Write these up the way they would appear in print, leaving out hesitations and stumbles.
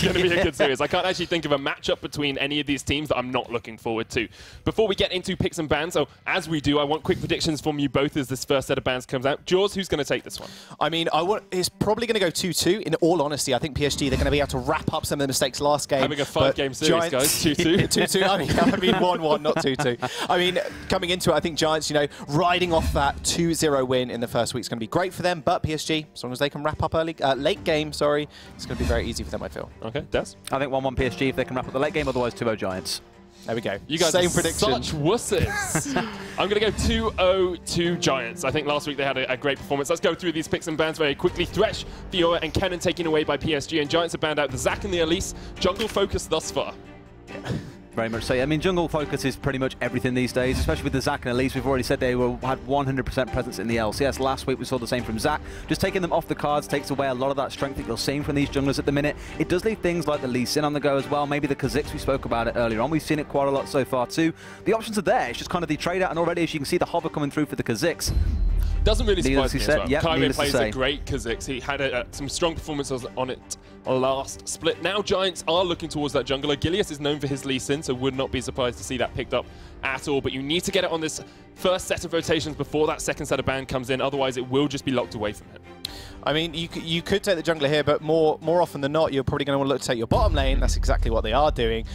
going to be a good series. I can't actually think of a matchup between any of these teams that I'm not looking forward to. Before we get into picks and bans, so as we do, I want quick predictions from you both as this first set of bans comes out. Jaws, who's going to take this one? I mean, it's probably going to go 2-2. In all honesty, I think PSG, they're going to be able to wrap up some of the mistakes last game. Having a 5-game series, guys. 2-2. 2-2. I mean 1-1, not 2-2. I mean, coming into it, I think Giants, you know, riding off that 2-0 win in the first week is going to be great for them. But PSG, as long as they can wrap up early, late game, it's going to be very easy for them, I feel. Okay, Des? I think 1-1 PSG if they can wrap up the late game, otherwise 2-0 Giants. There we go. You guys Same are prediction. such wusses. I'm going to go 2-0 to Giants. I think last week they had a great performance. Let's go through these picks and bans very quickly. Thresh, Fiora, and Kennen taken away by PSG, and Giants have banned out the Zac and the Elise. Jungle focus thus far. Very much so. I mean, jungle focus is pretty much everything these days, especially with the Zac and Elise. We've already said they had 100% presence in the LCS. Last week we saw the same from Zac. Just taking them off the cards takes away a lot of that strength that you're seeing from these junglers at the minute. It does leave things like the Lee Sin on the go as well. Maybe the Kha'Zix, we spoke about it earlier on. We've seen it quite a lot so far too. The options are there. It's just kind of the trade out, and already as you can see the hover coming through for the Kha'Zix. Doesn't really surprise me as well. Yep, Kyrie plays a great Kha'Zix. He had some strong performances on it last split. Now Giants are looking towards that jungler. Gilius is known for his Lee Sin, so would not be surprised to see that picked up at all. But you need to get it on this first set of rotations before that second set of ban comes in. Otherwise, it will just be locked away from him. I mean, you could take the jungler here, but more often than not, you're probably going to want to look to take your bottom lane. That's exactly what they are doing.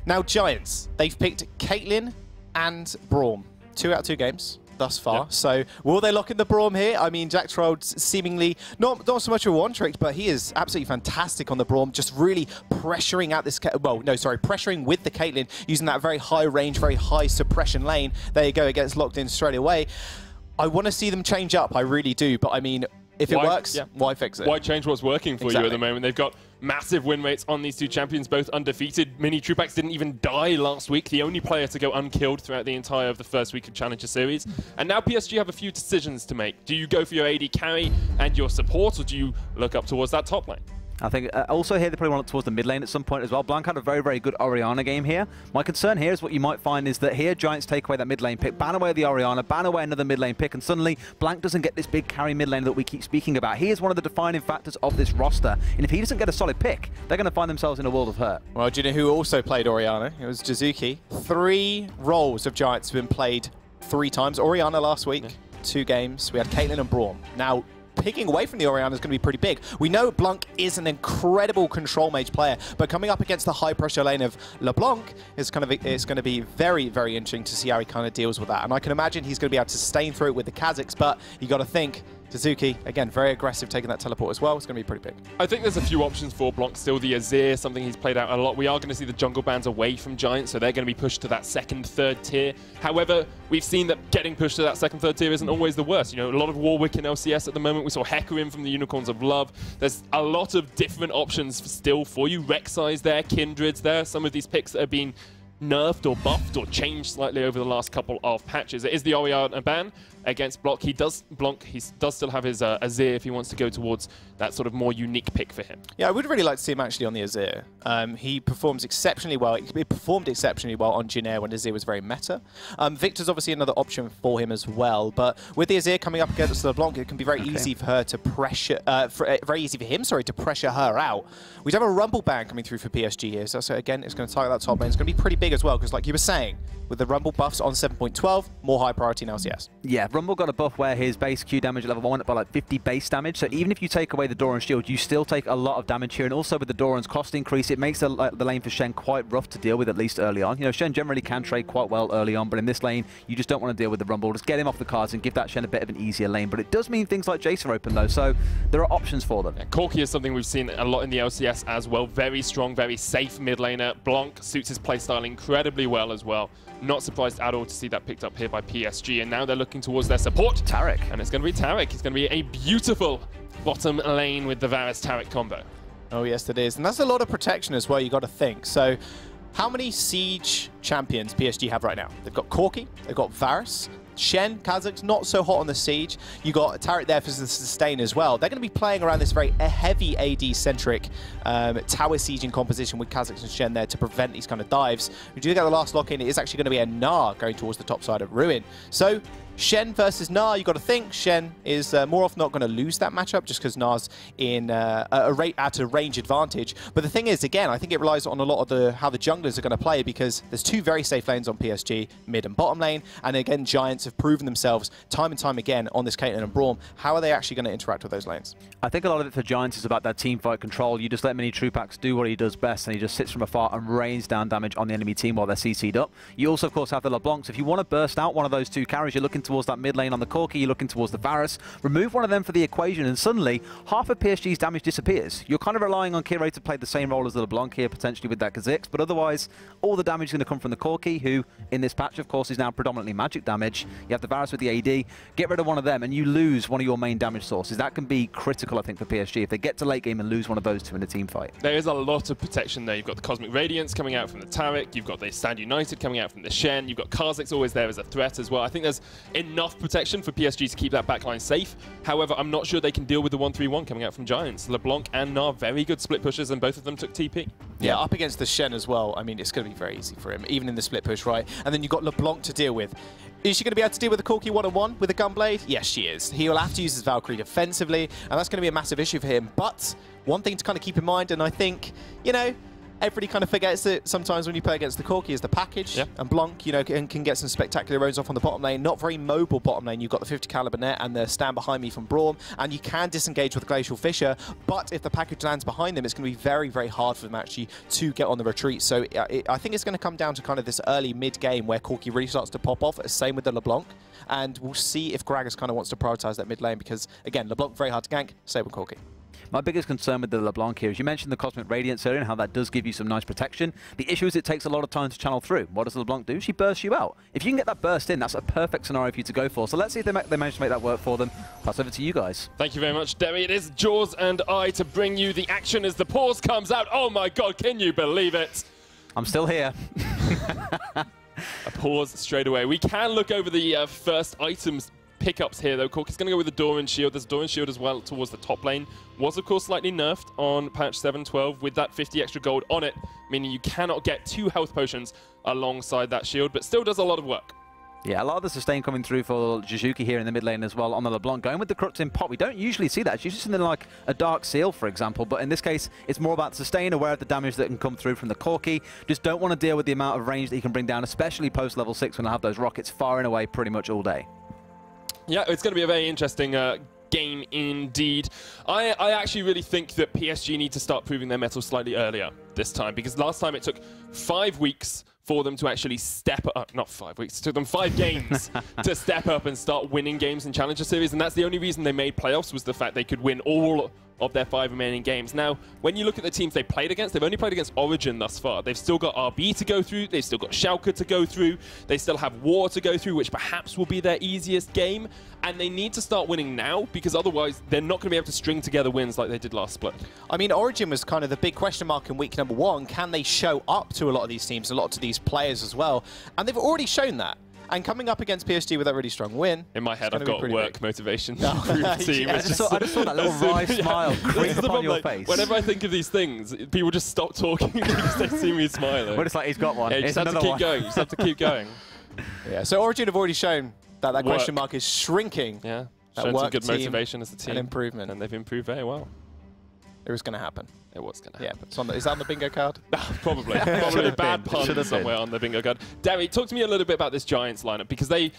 Now, Giants, they've picked Caitlyn and Braum. 2 out of 2 games thus far. Yep. So will they lock in the Braum here? I mean, Jack Troll's seemingly not so much a one-trick, but he is absolutely fantastic on the Braum, just really pressuring out this, pressuring with the Caitlyn, using that very high range, very high suppression lane. There you go, it gets locked in straight away. I want to see them change up, I really do, but I mean, if it works, why fix it? Why change what's working for you at the moment? They've got massive win rates on these two champions, both undefeated. Mini Trupax didn't even die last week, the only player to go unkilled throughout the entire of the first week of Challenger Series. And now PSG have a few decisions to make. Do you go for your AD carry and your support, or do you look up towards that top lane? I think also here they probably want it towards the mid lane at some point as well. Blanc had a very, very good Orianna game here. My concern here is what you might find is that here Giants take away that mid lane pick, ban away the Orianna, ban away another mid lane pick, and suddenly Blanc doesn't get this big carry mid lane that we keep speaking about. He is one of the defining factors of this roster, and if he doesn't get a solid pick, they're going to find themselves in a world of hurt. Well, do you know who also played Orianna? It was Jizuki. 3 roles of Giants have been played 3 times. Orianna last week, 2 games. We had Caitlyn and Braum. Now, picking away from the Orianna is going to be pretty big. We know Blanc is an incredible control mage player, but coming up against the high pressure lane of LeBlanc it's going to be very, very interesting to see how he kind of deals with that. And I can imagine he's going to be able to sustain through it with the Kha'Zix, but you got to think Suzuki, again, very aggressive, taking that teleport as well. It's going to be pretty big. I think there's a few options for Blanc still. The Azir, something he's played out a lot. We are going to see the jungle bans away from Giants, so they're going to be pushed to that second, third tier. However, we've seen that getting pushed to that second, third tier isn't always the worst. You know, a lot of Warwick in LCS at the moment. We saw Hecarim from the Unicorns of Love. There's a lot of different options still for you. Rek'Sai's there, Kindred's there. Some of these picks that have been nerfed or buffed or changed slightly over the last couple of patches. It is the Orianna ban against Blanc. He does still have his Azir if he wants to go towards that sort of more unique pick for him. Yeah, I would really like to see him actually on the Azir. He performs exceptionally well. He performed exceptionally well on Jin Air when Azir was very meta. Victor's obviously another option for him as well, but with the Azir coming up against LeBlanc, it can be very easy for her to pressure, very easy for him, sorry, to pressure her out. We have a Rumble ban coming through for PSG here, so again, it's going to target that top lane. It's going to be pretty big as well, because like you were saying, with the Rumble buffs on 7.12, more high priority in LCS. Yeah, Rumble got a buff where his base Q damage level 1 went up by like 50 base damage, so even if you take away the Doran's shield, you still take a lot of damage here, and also with the Doran's cost increase, it makes the lane for Shen quite rough to deal with, at least early on. You know, Shen generally can trade quite well early on, but in this lane, you just don't want to deal with the Rumble. Just get him off the cards and give that Shen a bit of an easier lane, but it does mean things like Jace are open though, so there are options for them. Yeah, Corki is something we've seen a lot in the LCS as well. Very strong, very safe mid laner. Blanc suits his playstyle incredibly well as well. Not surprised at all to see that picked up here by PSG, and now they're looking towards their support. Taric. And it's going to be Taric. It's going to be a beautiful bottom lane with the Varus Taric combo. Oh yes, it is. And that's a lot of protection as well, you got to think. So how many Siege champions PSG have right now? They've got Corki, they've got Varus, Shen, Kha'Zix, not so hot on the Siege. You got Taric there for the sustain as well. They're going to be playing around this very heavy AD-centric tower sieging composition with Kha'Zix and Shen there to prevent these kind of dives. We do get the last lock-in. It is actually going to be a Gnar going towards the top side of Ruin. So Shen versus Gnar, you've got to think Shen is more often not going to lose that matchup just because Gnar's in at a range advantage. But the thing is, again, I think it relies on a lot of how the junglers are going to play, because there's two very safe lanes on PSG, mid and bottom lane. And again, Giants have proven themselves time and time again on this Caitlyn and Braum. How are they actually going to interact with those lanes? I think a lot of it for Giants is about that team fight control. You just let Mini Trupax do what he does best, and he just sits from afar and rains down damage on the enemy team while they're CC'd up. You also, of course, have the LeBlancs. If you want to burst out one of those two carries, you're looking towards that mid lane on the Corki, you're looking towards the Varus. Remove one of them for the equation, and suddenly half of PSG's damage disappears. You're kind of relying on Kirae to play the same role as the LeBlanc here, potentially with that Kha'Zix, but otherwise, all the damage is going to come from the Corki, who, in this patch, of course, is now predominantly magic damage. You have the Varus with the AD. Get rid of one of them, and you lose one of your main damage sources. That can be critical, I think, for PSG, if they get to late game and lose one of those two in a team fight. There is a lot of protection there. You've got the Cosmic Radiance coming out from the Taric, you've got the Stand United coming out from the Shen, you've got Kha'Zix always there as a threat as well. I think there's enough protection for PSG to keep that backline safe. However, I'm not sure they can deal with the 1-3-1 coming out from Giants. LeBlanc and Gnar, very good split pushers, and both of them took TP. Yeah, up against the Shen as well. I mean, it's going to be very easy for him, even in the split push, right? And then you've got LeBlanc to deal with. Is she going to be able to deal with the Corki 1-on-1 with a Gunblade? Yes, she is. He will have to use his Valkyrie defensively, and that's going to be a massive issue for him. But one thing to kind of keep in mind, and I think, you know, everybody kind of forgets it sometimes when you play against the Corki, is the package. Yeah. And Blanc, you know, can get some spectacular roams off on the bottom lane. Not very mobile bottom lane. You've got the 50 caliber net and the stand behind me from Braum, and you can disengage with the Glacial Fissure, but if the package lands behind them, it's going to be very, very hard for them actually to get on the retreat. So I think it's going to come down to kind of this early mid-game where Corki really starts to pop off, same with the LeBlanc, and we'll see if Gragas kind of wants to prioritize that mid lane, because, again, LeBlanc very hard to gank, same with Corki. My biggest concern with the LeBlanc here is you mentioned the Cosmic Radiance earlier and how that does give you some nice protection. The issue is it takes a lot of time to channel through. What does the LeBlanc do? She bursts you out. If you can get that burst in, that's a perfect scenario for you to go for. So let's see if they manage to make that work for them. Pass over to you guys. Thank you very much, Demi. It is Jaws and I to bring you the action as the pause comes out. Oh my God, can you believe it? I'm still here. A pause straight away. We can look over the first items pickups here, though. Corki's going to go with the Doran Shield. There's a Doran Shield as well towards the top lane. Was, of course, slightly nerfed on patch 7.12 with that 50 extra gold on it, meaning you cannot get 2 health potions alongside that shield, but still does a lot of work. Yeah, a lot of the sustain coming through for Jizuki here in the mid lane as well on the LeBlanc. Going with the Corrupting Pot, we don't usually see that. It's usually something like a Dark Seal, for example, but in this case, it's more about sustain, aware of the damage that can come through from the Corki. Just don't want to deal with the amount of range that you can bring down, especially post level 6 when I have those rockets firing away pretty much all day. Yeah, it's going to be a very interesting game indeed. I actually really think that PSG need to start proving their mettle slightly earlier this time, because last time it took 5 weeks for them to actually step up. Not 5 weeks, it took them 5 games to step up and start winning games in Challenger Series, and that's the only reason they made playoffs, was the fact they could win all of their 5 remaining games. Now, when you look at the teams they played against, they've only played against Origin thus far. They've still got RB to go through, they've still got Schalke to go through, they still have War to go through, which perhaps will be their easiest game, and they need to start winning now, because otherwise they're not going to be able to string together wins like they did last split. I mean, Origin was kind of the big question mark in week number 1. Can they show up to a lot of these teams, a lot to these players as well? And they've already shown that. And coming up against PSG with that really strong win. In my head, I've got work big motivation. No. Team. Yeah, I just saw that little wry smile creep upon your face. Whenever I think of these things, people just stop talking because they see me smiling. But it's like, he's got one. Yeah, you just have to keep going. You just have to keep going. Yeah, so Origin have already shown that that question mark is shrinking. Yeah, shown some good motivation as a team. And improvement. And they've improved very well. It was going to happen. It was going to happen. Yeah, is that on the bingo card? Probably. Probably a bad pun somewhere on the bingo card. Derry, talk to me a little bit about this Giants lineup, because they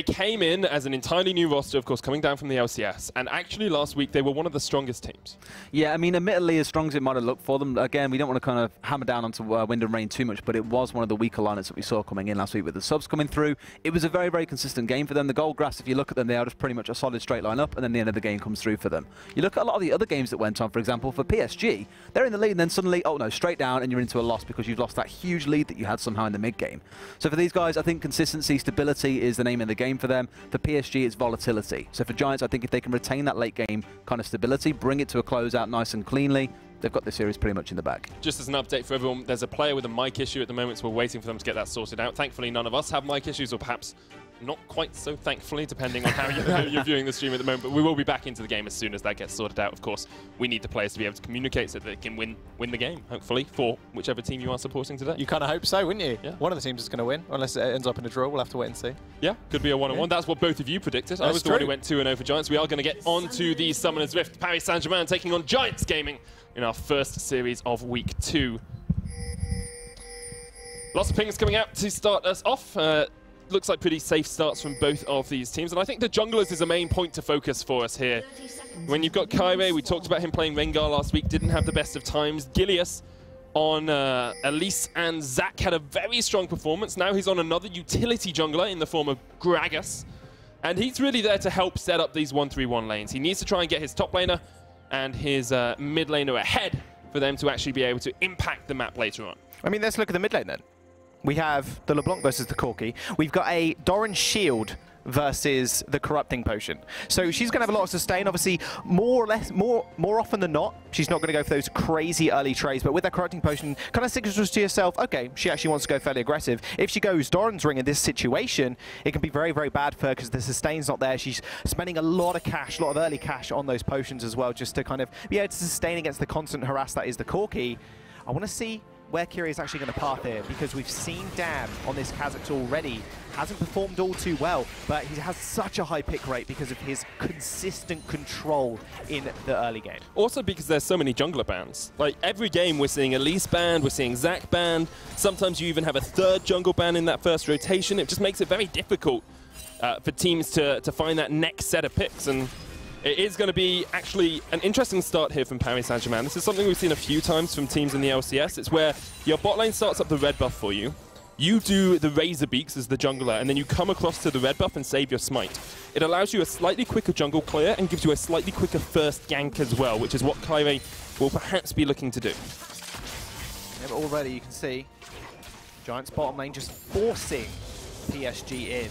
came in as an entirely new roster, of course, coming down from the LCS, and actually last week they were one of the strongest teams. Yeah, I mean, admittedly, as strong as it might have looked for them, again, we don't want to kind of hammer down onto Wind and Rain too much, but it was one of the weaker lineups that we saw coming in last week with the subs coming through. It was a very, very consistent game for them. The Gold Grass, if you look at them, they are just pretty much a solid straight line up, and then the end of the game comes through for them. You look at a lot of the other games that went on, for example, for PSG, they're in the lead, and then suddenly, oh no, straight down, and you're into a loss because you've lost that huge lead that you had somehow in the mid-game. So for these guys, I think consistency, stability is the name of the game for them. For PSG, it's volatility. So for Giants, I think if they can retain that late game kind of stability, bring it to a closeout nice and cleanly, they've got this series pretty much in the bag. Just as an update for everyone, there's a player with a mic issue at the moment, so we're waiting for them to get that sorted out. Thankfully, none of us have mic issues, or perhaps not quite so thankfully, depending on how you're viewing the stream at the moment. But we will be back into the game as soon as that gets sorted out. Of course, we need the players to be able to communicate so that they can win the game, hopefully, for whichever team you are supporting today. You kind of hope so, wouldn't you? Yeah. One of the teams is going to win, unless it ends up in a draw. We'll have to wait and see. Yeah, could be a one-on-one. That's what both of you predicted. I was the one who went 2-0 for Giants. We are going to get on to the Summoners Rift. Paris Saint-Germain taking on Giants Gaming in our first series of Week 2. Lots of pings coming out to start us off. Looks like pretty safe starts from both of these teams. And I think the junglers is a main point to focus for us here. When you've got Kyrie, we talked about him playing Rengar last week, didn't have the best of times. Gilius on Elise and Zac had a very strong performance. Now he's on another utility jungler in the form of Gragas. And he's really there to help set up these 1-3-1 lanes. He needs to try and get his top laner and his mid laner ahead for them to actually be able to impact the map later on. I mean, let's look at the mid lane then. We have the LeBlanc versus the Corki. We've got a Doran Shield versus the Corrupting Potion. So she's going to have a lot of sustain. Obviously, more often than not, she's not going to go for those crazy early trades. But with that Corrupting Potion, kind of signals to yourself, okay, she actually wants to go fairly aggressive. If she goes Doran's Ring in this situation, it can be very, very bad for her because the sustain's not there. She's spending a lot of cash, a lot of early cash on those potions as well, just to kind of be able to sustain against the constant harass that is the Corki. I want to see where Kyrie is actually going to path here, because we've seen Dan on this Kha'Zix already. Hasn't performed all too well, but he has such a high pick rate because of his consistent control in the early game. Also because there's so many jungler bans. Like every game we're seeing Elise banned, we're seeing Zac banned. Sometimes you even have a third jungle ban in that first rotation. It just makes it very difficult for teams to find that next set of picks. And it is going to be actually an interesting start here from Paris Saint-Germain. This is something we've seen a few times from teams in the LCS. It's where your bot lane starts up the red buff for you. You do the Razor Beaks as the jungler, and then you come across to the red buff and save your smite. It allows you a slightly quicker jungle clear and gives you a slightly quicker first gank as well, which is what Kyrie will perhaps be looking to do. Yeah, but already you can see Giants bottom lane just forcing PSG in.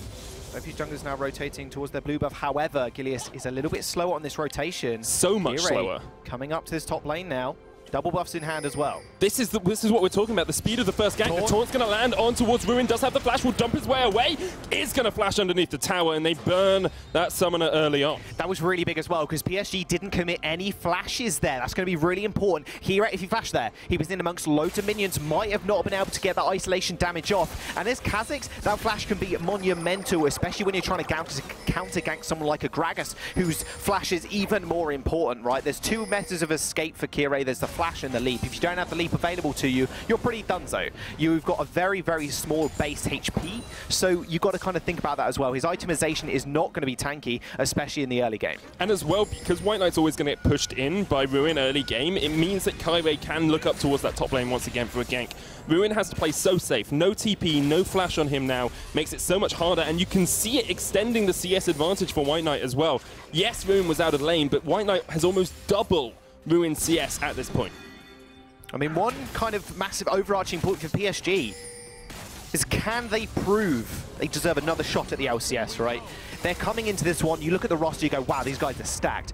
Both these junglers now rotating towards their blue buff. However, Gilius is a little bit slower on this rotation. So much slower. Coming up to this top lane now. Double buffs in hand as well. This is what we're talking about, the speed of the first gank. The taunt's going to land on towards Ruin, does have the flash, will dump his way away, is going to flash underneath the tower, and they burn that summoner early on. That was really big as well, because PSG didn't commit any flashes there. That's going to be really important. Here, if he flashed there, he was in amongst loads of minions, might have not been able to get that isolation damage off. And as Kha'Zix, that flash can be monumental, especially when you're trying to counter gank someone like a Gragas, whose flash is even more important, right? There's two methods of escape for Kyrie. There's the flash and the leap. If you don't have the leap available to you, you're pretty donezo. You've got a very, very small base HP, so you've got to kind of think about that as well. His itemization is not going to be tanky, especially in the early game. And as well, because White Knight's always going to get pushed in by Ruin early game, it means that Kyrie can look up towards that top lane once again for a gank. Ruin has to play so safe. No TP, no flash on him now. Makes it so much harder, and you can see it extending the CS advantage for White Knight as well. Yes, Ruin was out of lane, but White Knight has almost double Ruin CS at this point. I mean, one kind of massive overarching point for PSG is, can they prove they deserve another shot at the LCS, right? They're coming into this one, you look at the roster, you go, wow, these guys are stacked.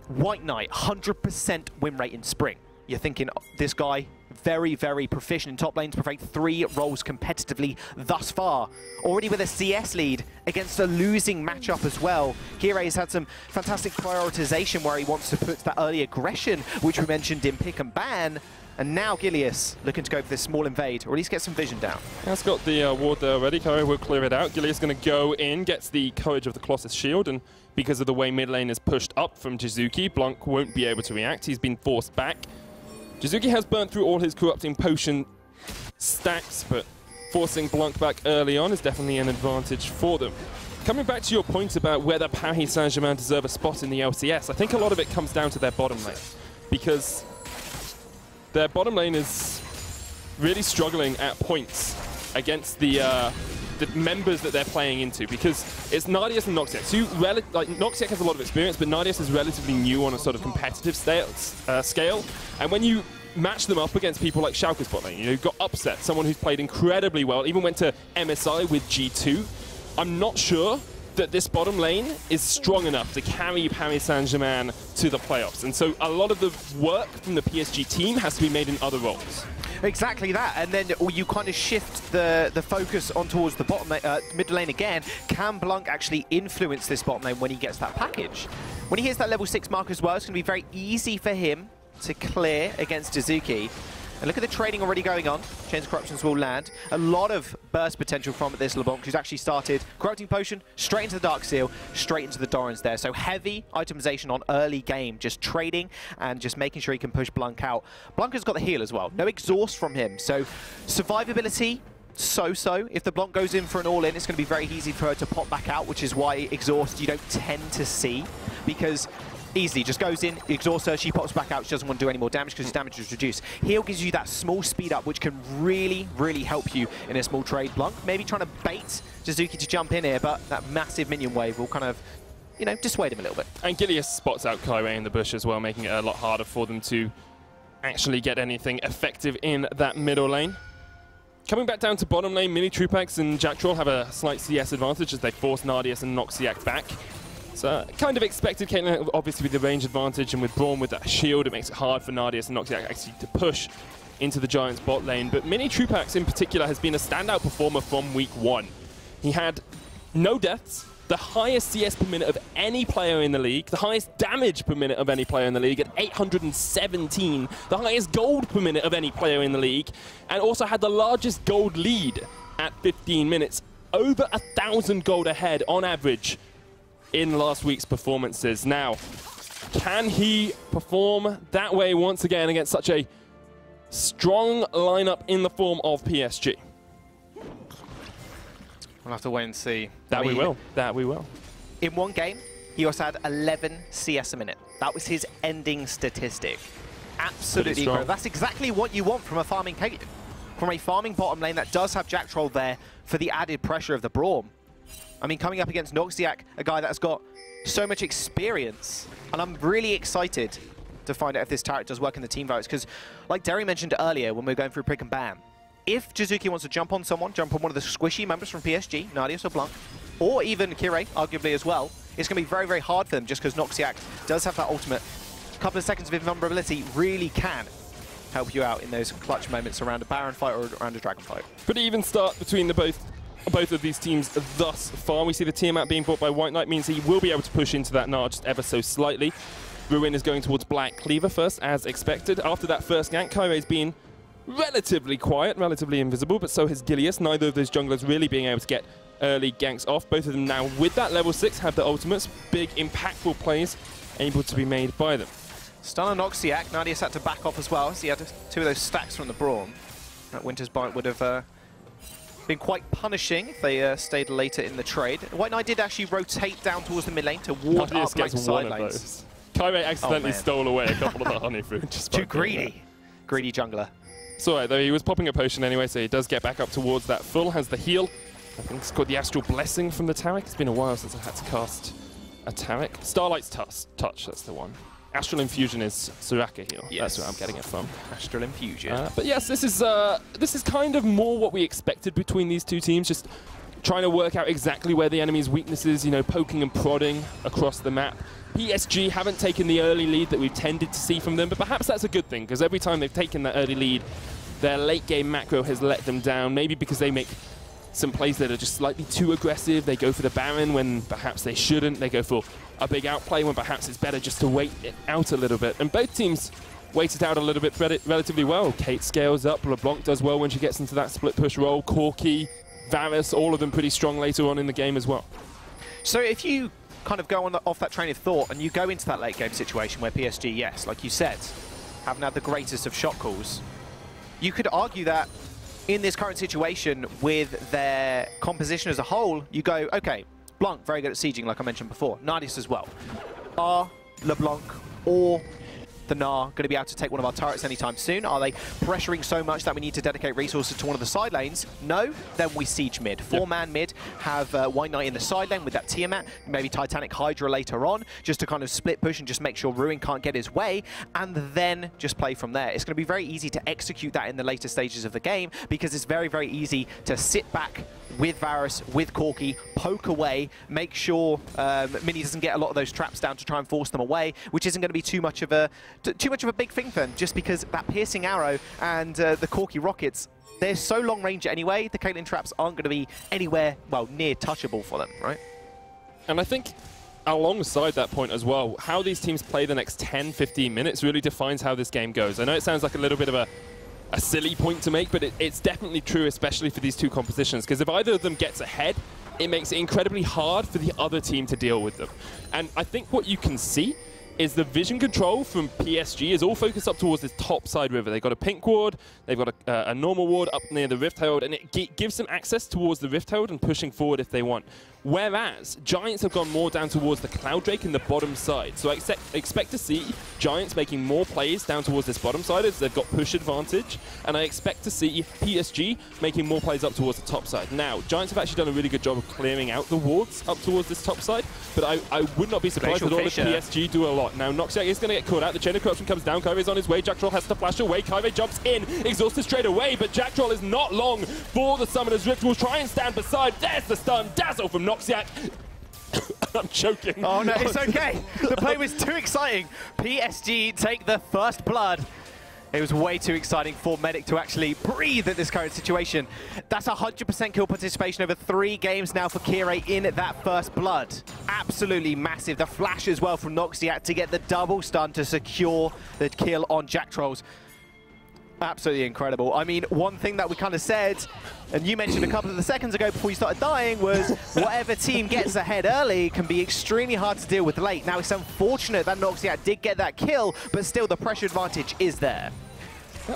White Knight, 100% win rate in Spring. You're thinking, this guy, very, very proficient in top lane to perfect 3 roles competitively thus far. Already with a CS lead against a losing matchup as well. Kyrie has had some fantastic prioritization where he wants to put that early aggression, which we mentioned in pick and ban. And now Gilius looking to go for this small invade, or at least get some vision down. Has got the ward there already. Kyrie will clear it out. Gilius going to go in, gets the Courage of the Colossus Shield, and because of the way mid lane is pushed up from Jizuki, Blanc won't be able to react. He's been forced back. Jizuki has burnt through all his Corrupting Potion stacks, but forcing Blanc back early on is definitely an advantage for them. Coming back to your point about whether Paris Saint-Germain deserve a spot in the LCS, I think a lot of it comes down to their bottom lane, because their bottom lane is really struggling at points against the members that they're playing into, because it's Nardius and Noxiac. Noxiac has a lot of experience, but Nardius is relatively new on a sort of competitive scale. And when you match them up against people like Schalke's bot lane, you've got Upset, someone who's played incredibly well, even went to MSI with G2. I'm not sure that this bottom lane is strong enough to carry Paris Saint-Germain to the playoffs. And so a lot of the work from the PSG team has to be made in other roles. Exactly that, and then you kind of shift the focus on towards the bottom mid lane again. Can Blanc actually influence this bottom lane when he gets that package? When he hits that level 6 mark as well, it's going to be very easy for him to clear against Jizuki. And look at the trading already going on. Chains of Corruptions will land. A lot of burst potential from this LeBlanc, who's actually started Corrupting Potion, straight into the Dark Seal, straight into the Dorans there. So heavy itemization on early game, just trading and just making sure he can push Blanc out. Blanc has got the heal as well. No exhaust from him. So survivability, so-so. If the Blanc goes in for an all-in, it's going to be very easy for her to pop back out, which is why exhaust you don't tend to see, because easily just goes in, exhausts her, she pops back out, she doesn't want to do any more damage because damage is reduced. Heal gives you that small speed up, which can really, really help you in a small trade. Blanc maybe trying to bait Jizuki to jump in here, but that massive minion wave will kind of, you know, dissuade him a little bit. And Gilia spots out Kaiwei in the bush as well, making it a lot harder for them to actually get anything effective in that middle lane. Coming back down to bottom lane, Mini Trupax and Jack Troll have a slight CS advantage as they force Nardius and Noxiac back. So kind of expected Caitlyn, obviously with the range advantage, and with Braum with that shield, it makes it hard for Nardius and Noxiac actually to push into the Giants bot lane. But Mini Trupax in particular has been a standout performer from week 1. He had no deaths, the highest CS per minute of any player in the league, the highest damage per minute of any player in the league at 817, the highest gold per minute of any player in the league, and also had the largest gold lead at 15 minutes, over 1,000 gold ahead on average in last week's performances. Now, can he perform that way once again against such a strong lineup in the form of PSG? We'll have to wait and see. That we will. That we will. In one game, he also had 11 CS a minute. That was his ending statistic. Absolutely incredible. That's exactly what you want from a farming Caitlyn. From a farming bottom lane that does have Jack Troll there for the added pressure of the Braum. I mean, coming up against Noxiac, a guy that's got so much experience. And I'm really excited to find out if this turret does work in the team votes. Because, like Derry mentioned earlier when we were going through Prick and Ban, if Jizuki wants to jump on someone, jump on one of the squishy members from PSG, Nardius or Blanc, or even Kirei, arguably as well, it's going to be very, very hard for them just because Noxiac does have that ultimate. A couple of seconds of invulnerability really can help you out in those clutch moments around a Baron fight or around a Dragon fight. Pretty even start between the both of these teams thus far. We see the Tiamat being bought by White Knight means he will be able to push into that Gnar just ever so slightly. Ruin is going towards Black Cleaver first, as expected. After that first gank, Kaiwei's been relatively quiet, relatively invisible, but so has Gilius. Neither of those junglers really being able to get early ganks off. Both of them now, with that level 6, have the ultimates. Big, impactful plays able to be made by them. Stun on Noxiac. Nardius had to back off as well, so he had 2 of those stacks from the Braum. That Winter's Bite would have been quite punishing if they stayed later in the trade. White Knight did actually rotate down towards the mid lane to ward up like the side lanes. Kaiwei accidentally stole away a couple of the honey fruit. Too greedy. Greedy jungler. It's alright though, he was popping a potion anyway, so he does get back up towards that full, has the heal. I think it's got the Astral Blessing from the Taric. It's been a while since I've had to cast a Taric. Starlight's Touch, that's the one. Astral Infusion is Soraka heal. Yes. That's where I'm getting it from. Astral Infusion. But yes, this is kind of more what we expected between these two teams, just trying to work out exactly where the enemy's weaknesses, you know, poking and prodding across the map. PSG haven't taken the early lead that we've tended to see from them, but perhaps that's a good thing, because every time they've taken that early lead, their late game macro has let them down, maybe because they make some plays that are just slightly too aggressive. They go for the Baron when perhaps they shouldn't. They go for a big outplay when perhaps it's better just to wait it out a little bit. And both teams wait it out a little bit relatively well. Kate scales up, LeBlanc does well when she gets into that split push role. Corki, Varus, all of them pretty strong later on in the game as well. So if you kind of go on off that train of thought and you go into that late game situation where PSG, yes, like you said, haven't had the greatest of shot calls, you could argue that in this current situation with their composition as a whole, you go, okay, Blanc, very good at sieging, like I mentioned before. Nardius as well. Are LeBlanc or the Gnar going to be able to take one of our turrets anytime soon? Are they pressuring so much that we need to dedicate resources to one of the side lanes? No, then we siege mid. Four-man mid, have White Knight in the side lane with that Tiamat, maybe Titanic Hydra later on, just to kind of split push and just make sure Ruin can't get his way, and then just play from there. It's going to be very easy to execute that in the later stages of the game, because it's very, very easy to sit back with Varus, with Corki, poke away, make sure Mini doesn't get a lot of those traps down to try and force them away, which isn't going to be too much of a too much of a big thing for them, just because that piercing arrow and the Corki rockets, they're so long range anyway, the Caitlyn traps aren't going to be anywhere, well, near touchable for them, right? And I think alongside that point as well, how these teams play the next 10, 15 minutes really defines how this game goes. I know it sounds like a little bit of a silly point to make, but it's definitely true, especially for these two compositions, because if either of them gets ahead, it makes it incredibly hard for the other team to deal with them. And I think what you can see is the vision control from PSG is all focused up towards this top side river. They've got a pink ward, they've got a normal ward up near the Rift Herald, and it gives them access towards the Rift Herald and pushing forward if they want. Whereas Giants have gone more down towards the Cloud Drake in the bottom side. So I expect to see Giants making more plays down towards this bottom side as they've got push advantage. And I expect to see PSG making more plays up towards the top side. Now, Giants have actually done a really good job of clearing out the wards up towards this top side. But I would not be surprised at all if PSG do a lot. Now, Noxiac is going to get caught out. The Chain of Corruption comes down. Kaive's on his way. Jack Troll has to flash away. Kaive jumps in, exhausted straight away. But Jack Troll is not long for the Summoner's Rift. Will try and stand beside. There's the stun. Dazzle from Noxiac. I'm choking. Oh no, it's okay. The play was too exciting. PSG take the first blood. It was way too exciting for Medic to actually breathe at this current situation. That's 100% kill participation over 3 games now for Kire in that first blood. Absolutely massive. The flash as well from Noxiac to get the double stun to secure the kill on Jack Trolls. Absolutely incredible. I mean, one thing that we kind of said, and you mentioned a couple of seconds ago before you started dying, was whatever team gets ahead early can be extremely hard to deal with late. Now, it's unfortunate that Noxiac did get that kill, but still the pressure advantage is there.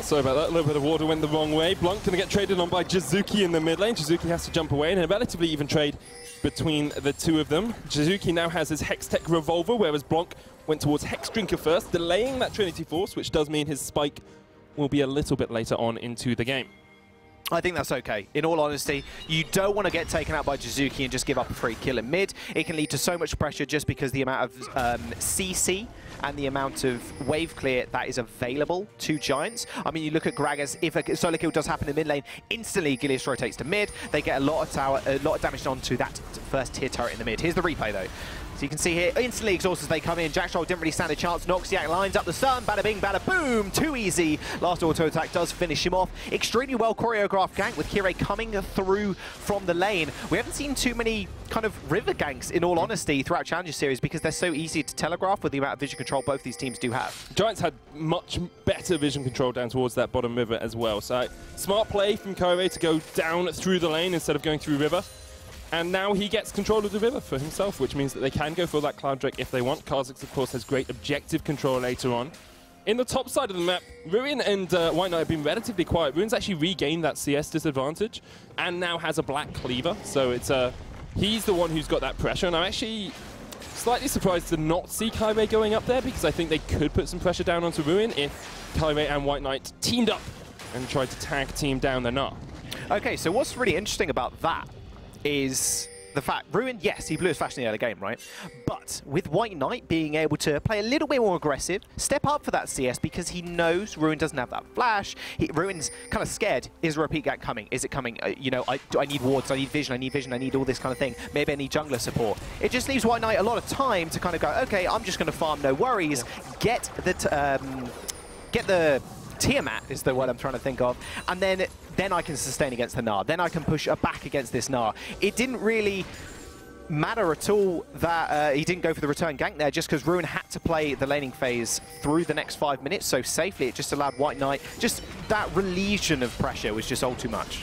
Sorry about that, a little bit of water went the wrong way. Blanc going to get traded on by Jizuki in the mid lane. Jizuki has to jump away, and a relatively even trade between the two of them. Jizuki now has his Hextech Revolver, whereas Blanc went towards Hex Drinker first, delaying that Trinity Force, which does mean his spike will be a little bit later on into the game. I think that's okay. In all honesty, you don't want to get taken out by Jizuki and just give up a free kill in mid. It can lead to so much pressure just because the amount of CC and the amount of wave clear that is available to Giants. I mean, you look at Gragas, if a solo kill does happen in mid lane, instantly Gilius rotates to mid. They get a lot of damage onto that first tier turret in the mid. Here's the replay though. So you can see here, instantly exhausted as they come in. Jack Troll didn't really stand a chance. Noxiac lines up the stun. Bada bing, bada boom. Too easy. Last auto attack does finish him off. Extremely well choreographed gank with Kire coming through from the lane. We haven't seen too many kind of river ganks, in all honesty, throughout Challenger Series because they're so easy to telegraph with the amount of vision control both these teams do have. Giants had much better vision control down towards that bottom river as well. So smart play from Kire to go down through the lane instead of going through river. And now he gets control of the river for himself, which means that they can go for that Cloud Drake if they want. Kha'Zix, of course, has great objective control later on. In the top side of the map, Ruin and White Knight have been relatively quiet. Ruin's actually regained that CS disadvantage and now has a black cleaver. So it's he's the one who's got that pressure. And I'm actually slightly surprised to not see Kaive going up there because I think they could put some pressure down onto Ruin if Kaive and White Knight teamed up and tried to tag team down the Gnar. Okay, so what's really interesting about that is the fact, Ruin, yes, he blew his flash in the early game, right? But with White Knight being able to play a little bit more aggressive, step up for that CS because he knows Ruin doesn't have that flash. Ruin's kind of scared, is a repeat gank coming? Is it coming? You know, I need wards, I need vision, I need all this kind of thing. Maybe I need jungler support. It just leaves White Knight a lot of time to kind of go, okay, I'm just going to farm, no worries. Yeah. Get the Tiamat is the word I'm trying to think of, and then I can sustain against the Gnar. Then I can push back against this Gnar. It didn't really matter at all that he didn't go for the return gank there, just because Ruin had to play the laning phase through the next 5 minutes so safely. It just allowed White Knight, just that religion of pressure was just all too much.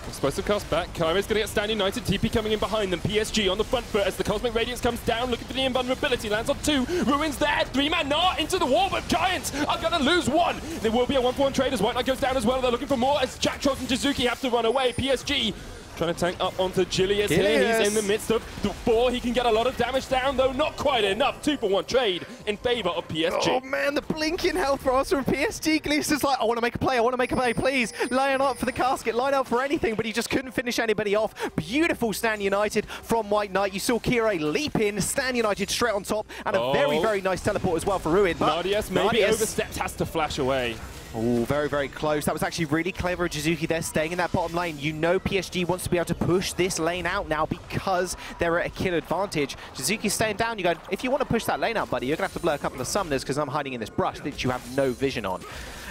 Explosive cast back. Kaive's going to get Stand United. TP coming in behind them. PSG on the front foot as the Cosmic Radiance comes down, looking for the invulnerability. Lands on 2. Ruin's there. 3-man Gnar into the wall, but Giants are going to lose 1. There will be a 1-for-1 trade as White Knight goes down as well. They're looking for more as Jack Trolls and Jizuki have to run away. PSG trying to tank up onto Gilius here. He's in the midst of the 4. He can get a lot of damage down, though not quite enough. 2-for-1 trade in favor of PSG. Oh man, the blinking health bars from PSG. Gilius is like, I want to make a play, please. Line up for the casket, line up for anything, but he just couldn't finish anybody off. Beautiful Stand United from White Knight. You saw Kire leap in, Stand United straight on top, and a very, very nice teleport as well for Ruin. Nardius maybe overstepped, has to flash away. Oh, very, very close. That was actually really clever of Jizuki there, staying in that bottom lane. You know PSG wants to be able to push this lane out now because they're at a kill advantage. Jizuki's staying down. You go, if you want to push that lane out, buddy, you're going to have to blur a couple of summoners because I'm hiding in this brush that you have no vision on.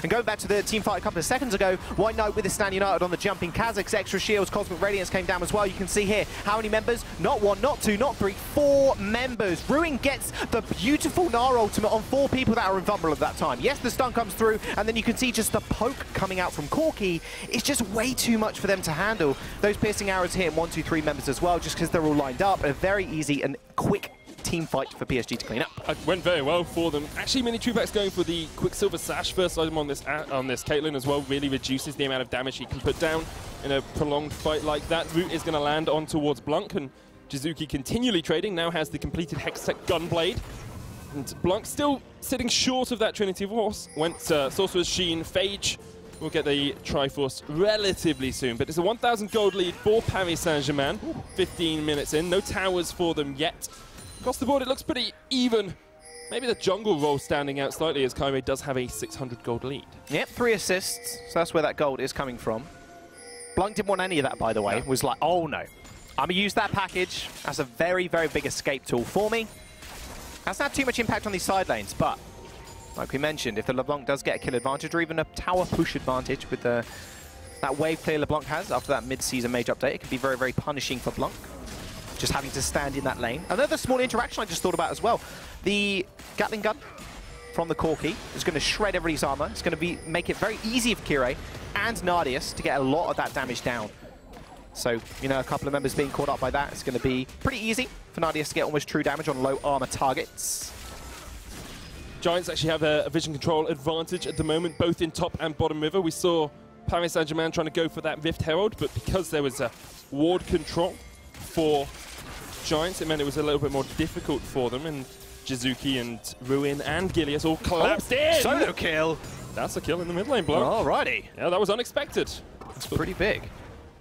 And going back to the team fight a couple of seconds ago, White Knight with the Stand United on the jumping Kazakhs, extra shields, Cosmic Radiance came down as well. You can see here how many members, not one, not two, not three, 4 members. Ruin gets the beautiful Gnar ultimate on 4 people that are invulnerable at that time. Yes, the stun comes through, and then you can see just the poke coming out from Corki. It's just way too much for them to handle. Those piercing arrows hitting 1, 2, 3 members as well, just because they're all lined up. A very easy and quick team fight for PSG to clean up. It went very well for them. Actually, Mini Trubak's going for the Quicksilver Sash first item on this Caitlyn as well. Really reduces the amount of damage he can put down in a prolonged fight like that. Root is going to land on towards Blanc, and Jizuki continually trading, now has the completed Hextech Gunblade. And Blanc still sitting short of that Trinity Force. Went Sorcerer's Sheen, Phage. We'll get the Triforce relatively soon, but it's a 1,000 gold lead for Paris Saint-Germain. 15 minutes in, no towers for them yet. Across the board, it looks pretty even. Maybe the jungle role standing out slightly as Kyrie does have a 600 gold lead. Yep, 3 assists, so that's where that gold is coming from. Blanc didn't want any of that, by the way. No. Was like, oh no, I'm gonna use that package as a very, very big escape tool for me. Hasn't had too much impact on these side lanes, but like we mentioned, if the LeBlanc does get a kill advantage or even a tower push advantage with that wave clear LeBlanc has after that mid-season mage update, it can be very, very punishing for Blanc. Just having to stand in that lane. Another small interaction I just thought about as well. The Gatling gun from the Corki is going to shred everybody's armor. It's going to make it very easy for Kire and Nardius to get a lot of that damage down. So, you know, a couple of members being caught up by that, it's going to be pretty easy for Nardius to get almost true damage on low armor targets. Giants actually have a vision control advantage at the moment, both in top and bottom river. We saw Paris Saint-Germain trying to go for that Rift Herald, but because there was a ward control for Giants, it meant it was a little bit more difficult for them, and Jizuki and Ruin and Gilius all collapsed in! Solo kill! That's a kill in the mid lane, Blanc. Alrighty. Yeah, that was unexpected. That's pretty big.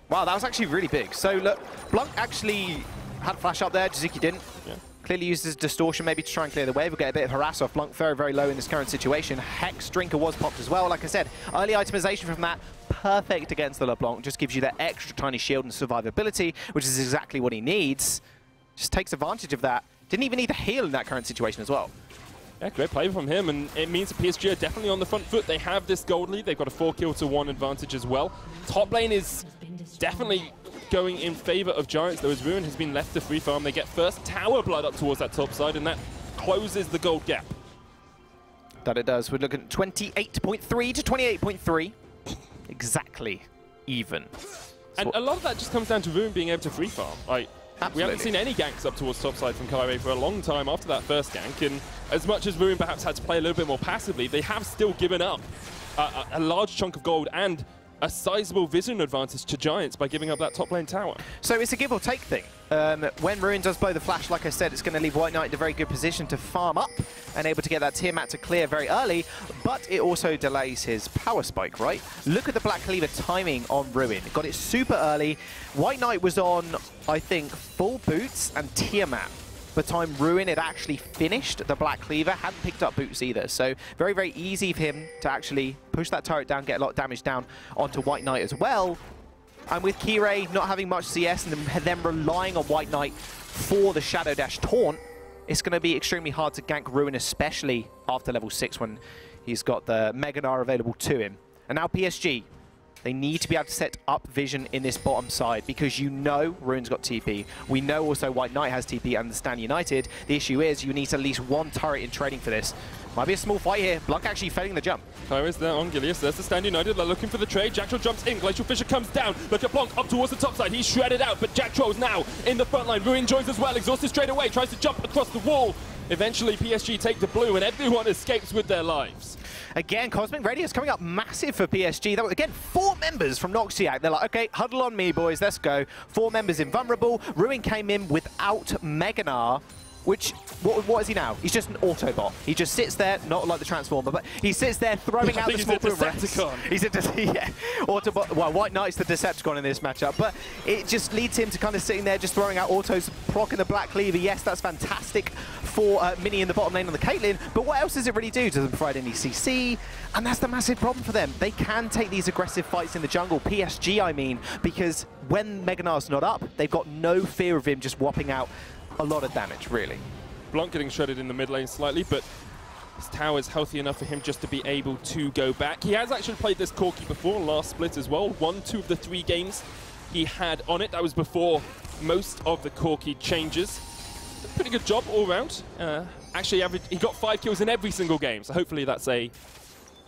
Wow, that was actually really big. So look, Blanc actually had flash up there, Jizuki didn't. Yeah. Clearly used his distortion maybe to try and clear the wave. We'll get a bit of harass off. Blanc very, very low in this current situation. Hex Drinker was popped as well. Like I said, early itemization from that, perfect against the LeBlanc. Just gives you that extra tiny shield and survivability, which is exactly what he needs. Just takes advantage of that. Didn't even need to heal in that current situation as well. Yeah, great play from him, and it means that PSG are definitely on the front foot. They have this gold lead. They've got a 4-kill-to-1 advantage as well. Top lane is definitely going in favor of Giants, though, as Ruin has been left to free farm. They get first tower blood up towards that top side, and that closes the gold gap. That it does. We're looking at 28.3 to 28.3. Exactly even. And a lot of that just comes down to Ruin being able to free farm. Like, absolutely. We haven't seen any ganks up towards top side from Kyrie for a long time after that first gank, and as much as Ruin perhaps had to play a little bit more passively, they have still given up a large chunk of gold and a sizable vision advantage to Giants by giving up that top lane tower. So it's a give or take thing. When Ruin does blow the flash, like I said, it's going to leave White Knight in a very good position to farm up and able to get that Tiamat to clear very early, but it also delays his power spike, right? Look at the Black Cleaver timing on Ruin. Got it super early. White Knight was on, I think, full boots and Tiamat. By the time Ruin had actually finished the Black Cleaver, hadn't picked up boots either. So very, very easy for him to actually push that turret down, get a lot of damage down onto White Knight as well. And with Kire not having much CS and them relying on White Knight for the Shadow Dash taunt, it's going to be extremely hard to gank Ruin, especially after level 6 when he's got the Mega Gnar available to him. And now PSG, they need to be able to set up vision in this bottom side because you know Ruin's got TP. We know also White Knight has TP and the Stand United. The issue is you need at least one turret in trading for this. Might be a small fight here. Blanc actually failing the jump. Kyrie's there on Gilius. There's the Stand United. They're looking for the trade. Jack Troll jumps in. Glacial Fisher comes down. Look at Blanc up towards the top side. He's shredded out, but Jack Troll's now in the front line. Ruin joins as well. Exhausted straight away. Tries to jump across the wall. Eventually, PSG take the blue, and everyone escapes with their lives. Again, Cosmic Radiance coming up massive for PSG. That was, again, 4 members from Noxiac. They're like, okay, huddle on me, boys, let's go. 4 members invulnerable. Ruin came in without Mega Gnar. which, what is he now? He's just an Autobot. He just sits there, not like the Transformer, but he sits there throwing out the small boomerangs. He's a yeah, Autobot. Well, White Knight's the Decepticon in this matchup, but it just leads him to kind of sitting there, just throwing out autos, proccing the Black Cleaver. Yes, that's fantastic for Mini in the bottom lane on the Caitlyn, but what else does it really do? Does it provide any CC? And that's the massive problem for them. They can take these aggressive fights in the jungle, PSG I mean, because when Mega Gnar's not up, they've got no fear of him just whopping out a lot of damage, really. Blanc getting shredded in the mid lane slightly, but his tower is healthy enough for him just to be able to go back. He has actually played this Corki before, last split as well. Won 2 of the 3 games he had on it. That was before most of the Corki changes. Pretty good job all round. Actually, he got 5 kills in every single game, so hopefully that's a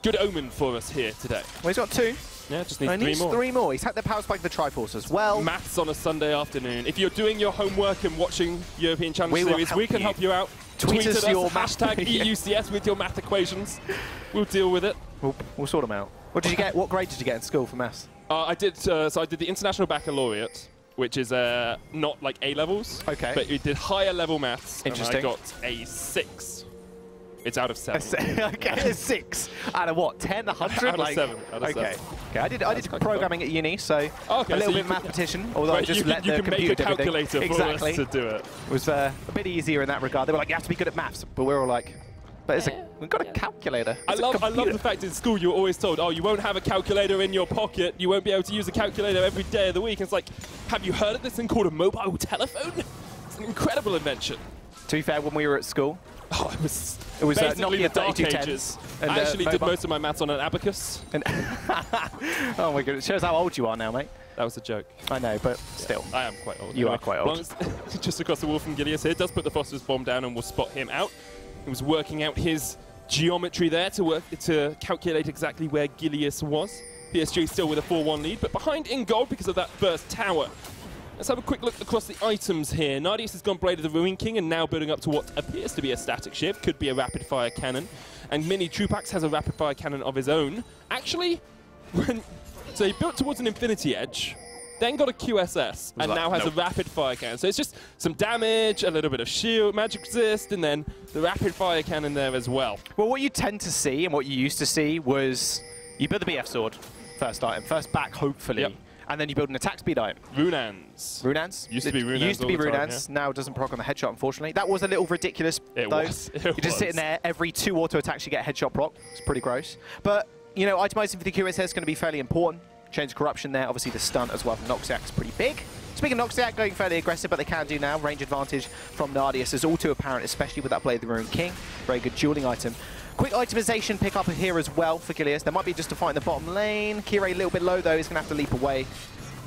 good omen for us here today. Well, he's got 2. Yeah, just needs 3 more. He's had the power spike of the Triforce as well. Maths on a Sunday afternoon. If you're doing your homework and watching European Challenge Series, we can help you out. Tweet us your hashtag EUCS with your math equations. We'll deal with it. We'll sort them out. What did you get? What grade did you get in school for maths? I did the International Baccalaureate, which is not like A levels. Okay. But we did higher level maths. Interesting. And I got a 6. It's out of 7. Okay, a 6 out of what? 10, 100? Out of 7. Out of 7. Okay, I did programming at uni, so a little bit mathematician. Although I just let the computer make a calculator do for us to do it. It was a bit easier in that regard. They were like, you have to be good at maths, but we're all like, but we've got a calculator. I love the fact in school you were always told, oh, you won't have a calculator in your pocket. You won't be able to use a calculator every day of the week. It's like, have you heard of this thing called a mobile telephone? It's an incredible invention. To be fair, when we were at school, it was Nokia the dark ages. And, I actually did most of my maths on an abacus. Oh my goodness, it shows how old you are now, mate. That was a joke. I know, but still. I am quite old. You are quite old. Just across the wall from Gilius here, does put the Foster's bomb down and will spot him out. He was working out his geometry there to calculate exactly where Gilius was. PSG still with a 4-1 lead, but behind in gold because of that burst tower. Let's have a quick look across the items here. Nardius has gone Blade of the Ruin King and now building up to what appears to be a static shift, could be a rapid-fire cannon. And Mini Trupax has a rapid-fire cannon of his own. Actually, so he built towards an Infinity Edge, then got a QSS, and now has a rapid-fire cannon. So it's just some damage, a little bit of shield, magic resist, and then the rapid-fire cannon there as well. Well, what you tend to see and what you used to see was you build the BF sword, first item, first back, hopefully. Yep. And then you build an attack speed item. Runans. Runans? Used to be Runans. Used to be Runans. Now it doesn't proc on the headshot, unfortunately. That was a little ridiculous, though. You're just sitting there, every 2 auto attacks you get a headshot proc. It's pretty gross. But, you know, itemizing for the QSS is going to be fairly important. Change of corruption there. Obviously, the stunt as well from Noxiac is pretty big. Speaking of Noxiac, going fairly aggressive, but they can do now. Range advantage from Nardius is all too apparent, especially with that Blade of the Ruin King. Very good dueling item. Quick itemization pick up here as well for Gilius. There might be just a fight in the bottom lane. Kire a little bit low, though. He's going to have to leap away.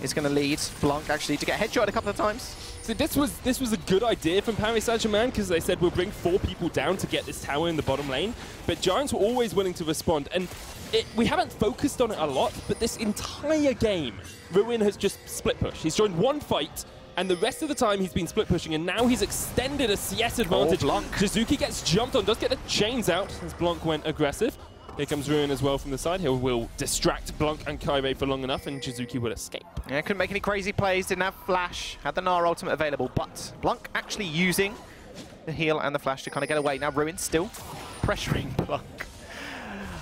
Is going to lead Blanc actually to get headshot a couple of times. So this was a good idea from Paris Saint-Germain because they said we'll bring 4 people down to get this tower in the bottom lane. But Giants were always willing to respond. And we haven't focused on it a lot, but this entire game, Ruin has just split push. He's joined 1 fight, and the rest of the time he's been split pushing, and now he's extended a CS advantage. Blanc. Shizuki gets jumped on, does get the chains out as Blanc went aggressive. Here comes Ruin as well from the side. He will distract Blanc and Kairei for long enough, and Shizuki will escape. Yeah, couldn't make any crazy plays, didn't have flash, had the Gnar ultimate available, but Blanc actually using the heal and the flash to kind of get away. Now Ruin still pressuring Blanc.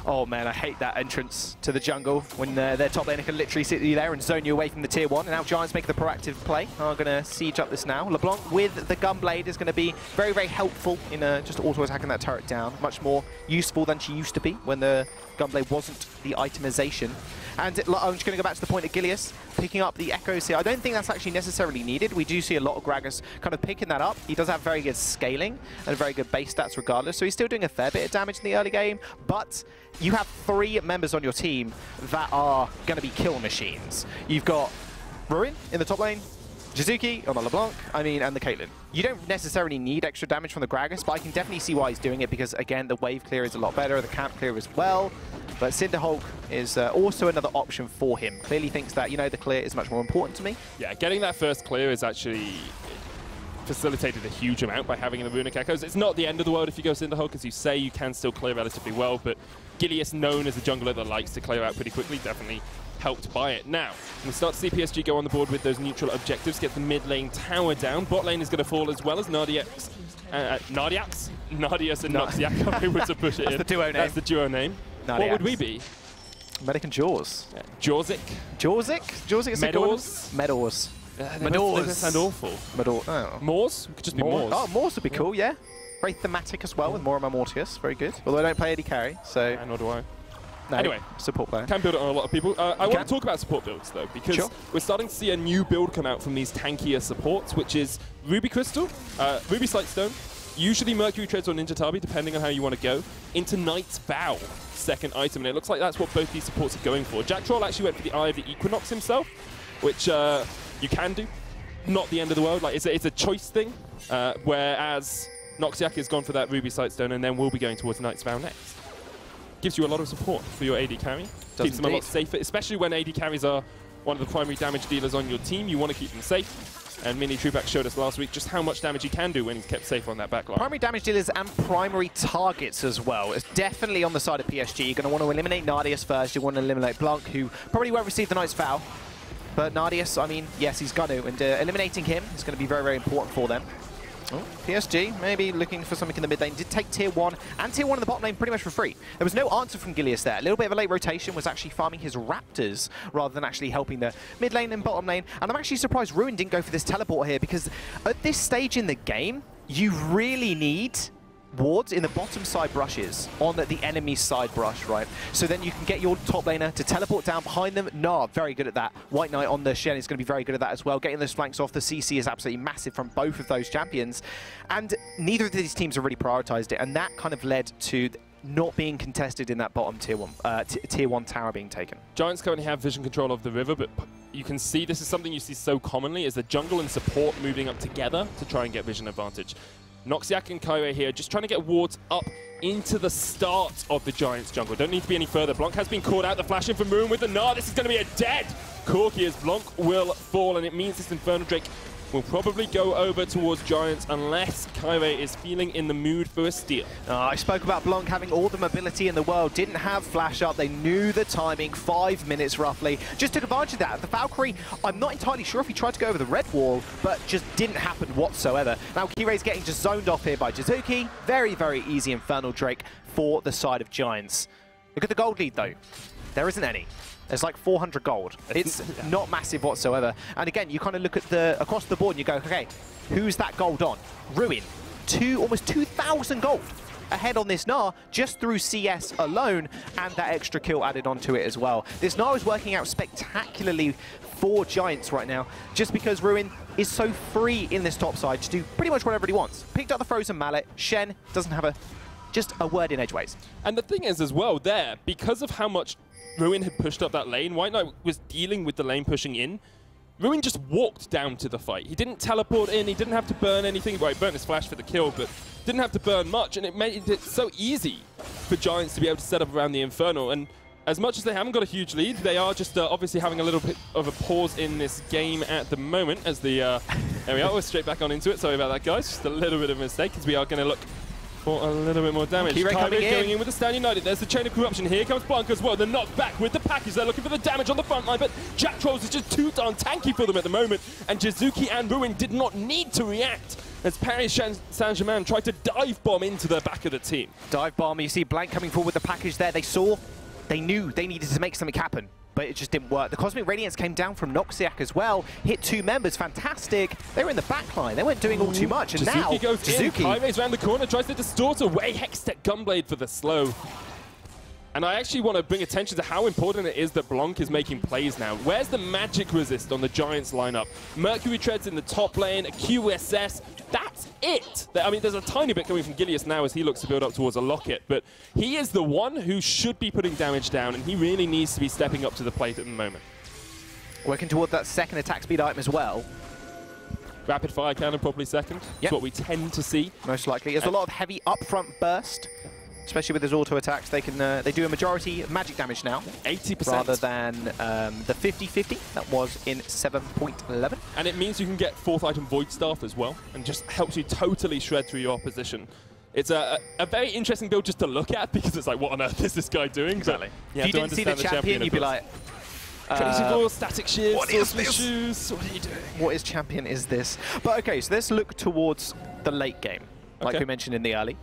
Oh man, I hate that entrance to the jungle when their top laner can literally sit you there and zone you away from the tier 1. And now Giants make the proactive play. Are going to siege up this now. LeBlanc with the Gunblade is going to be very, very helpful in just auto-attacking that turret down. Much more useful than she used to be when the Gunblade wasn't the itemization. And I'm just going to go back to the point of Gilius, picking up the Echoes here. I don't think that's actually necessarily needed. We do see a lot of Gragas kind of picking that up. He does have very good scaling and very good base stats regardless, so he's still doing a fair bit of damage in the early game, but you have 3 members on your team that are going to be kill machines. You've got Ruin in the top lane, Shizuki on the LeBlanc, and the Caitlyn. You don't necessarily need extra damage from the Gragas, but I can definitely see why he's doing it because, again, the wave clear is a lot better, the camp clear as well. But Cinderhulk is also another option for him. Clearly thinks that, you know, the clear is much more important to me. Yeah, getting that first clear is actually facilitated a huge amount by having the Runic Echoes. It's not the end of the world if you go Cinderhulk, as you say, you can still clear relatively well, but Gilius, known as a jungler that likes to clear out pretty quickly, definitely helped by it. Now, we start to see PSG go on the board with those neutral objectives, get the mid lane tower down. Bot lane is going to fall as well as Nadiax and Noxiac are able to push it in. That's the duo name. That's the duo name. Nadiax. What would we be? Medic and Jaws. Yeah. Jawzik? Jawzik? Jawzik is Meadows? Meadows. They both sound awful. Oh. Moors? It could just be Moors. Oh, Moors would be cool, yeah. Very thematic as well with Mortimer Mortius. Very good. Although I don't play AD carry, so... Yeah, nor do I. No, anyway, support player. Can build it on a lot of people. I want to talk about support builds though, because we're starting to see a new build come out from these tankier supports, which is Ruby Crystal, Ruby Sightstone, usually Mercury Treads or Ninja Tabi, depending on how you want to go, into Knight's Vow, second item, and it looks like that's what both these supports are going for. Jack Troll actually went for the Eye of the Equinox himself, which you can do, not the end of the world. Like it's a choice thing, whereas Noxiac has gone for that Ruby Sightstone, and then we'll be going towards Knight's Vow next. Gives you a lot of support for your AD carry. Keeps them a lot safer, especially when AD carries are one of the primary damage dealers on your team. You want to keep them safe. And Mini Trueback showed us last week just how much damage he can do when he's kept safe on that backline. Primary damage dealers and primary targets as well. It's definitely on the side of PSG. You're going to want to eliminate Nardius first. You want to eliminate Blanc, who probably won't receive the Knight's Vow. But Nardius, I mean, yes, he's going to. And eliminating him is going to be very, very important for them. Oh, PSG maybe looking for something in the mid lane. Did take tier 1 and tier 1 in the bottom lane pretty much for free. There was no answer from Gilius there. A little bit of a late rotation, was actually farming his Raptors rather than actually helping the mid lane and bottom lane. And I'm actually surprised Ruin didn't go for this teleport here, because at this stage in the game, you really need wards in the bottom side brushes on the enemy side brush, right? So then you can get your top laner to teleport down behind them. Nah, very good at that. White Knight on the Shen is going to be very good at that as well. Getting those flanks off, the CC is absolutely massive from both of those champions. And neither of these teams have really prioritized it, and that kind of led to not being contested in that bottom tier 1 tower being taken. Giants currently have vision control of the river, but you can see this is something you see so commonly, is the jungle and support moving up together to try and get vision advantage. Noxiac and Kyrie here, just trying to get wards up into the start of the Giants' jungle. Don't need to be any further. Blanc has been caught out. The flash in from Moon with the Gnar. This is going to be a dead Corki as Blanc will fall, and it means this Infernal Drake will probably go over towards Giants unless Kyrie is feeling in the mood for a steal. I spoke about Blanc having all the mobility in the world, didn't have flash up, they knew the timing, 5 minutes roughly, just took advantage of that. The Valkyrie, I'm not entirely sure if he tried to go over the red wall, but just didn't happen whatsoever. Now Kirei's getting just zoned off here by Jizuki. Very, very easy Infernal Drake for the side of Giants. Look at the gold lead though. There isn't any. There's like 400 gold. It's not massive whatsoever. And again, you kind of look at the across the board and you go, okay, who's that gold on? Ruin. Almost 2,000 gold ahead on this Gnar just through CS alone, and that extra kill added onto it as well. This Gnar is working out spectacularly for Giants right now, just because Ruin is so free in this top side to do pretty much whatever he wants. Picked up the Frozen Mallet. Shen doesn't have just a word in edgeways. And the thing is as well there, because of how much Ruin had pushed up that lane, White Knight was dealing with the lane pushing in. Ruin just walked down to the fight. He didn't teleport in, he didn't have to burn anything. Well, he burnt his flash for the kill, but didn't have to burn much, and it made it so easy for Giants to be able to set up around the Inferno. And as much as they haven't got a huge lead, they are just obviously having a little bit of a pause in this game at the moment as the... there we are, we're straight back on into it. Sorry about that, guys. Just a little bit of a mistake, because we are going to look for a little bit more damage. Kyrie going in with the Stand United. There's the Chain of Corruption. Here comes Blanc as well. They're knocked back with the package. They're looking for the damage on the front line, but Jack Trolls is just too darn tanky for them at the moment. And Jizuki and Ruin did not need to react as Paris Saint-Germain tried to dive bomb into the back of the team. Dive bomb. You see Blanc coming forward with the package there. They knew they needed to make something happen, but it just didn't work. The Cosmic Radiance came down from Noxiac as well, hit 2 members, fantastic. They were in the backline, they weren't doing all too much, and now Jizuki Kyrie's around the corner, tries to distort away, Hextech Gunblade for the slow. And I actually want to bring attention to how important it is that Blanc is making plays now. Where's the magic resist on the Giants lineup? Mercury Treads in the top lane, a QSS, that's it. I mean, there's a tiny bit coming from Gilius now as he looks to build up towards a Locket, but he is the one who should be putting damage down, and he really needs to be stepping up to the plate at the moment. Working toward that second attack speed item as well. Rapid fire cannon probably second. That's what we tend to see. Most likely. There's a lot of heavy upfront burst, especially with his auto attacks. They can they do a majority of magic damage now. 80%. Rather than the 50-50 that was in 7.11. And it means you can get 4th item Void Staff as well, and just helps you totally shred through your opposition. It's a very interesting build just to look at, because it's like, what on earth is this guy doing? Exactly. But, if you didn't see the champion, you'd be like, Crazy ball, static shield, what is this? shoes, what are you doing? What is champion is this? But okay, so let's look towards the late game, like we mentioned in the early.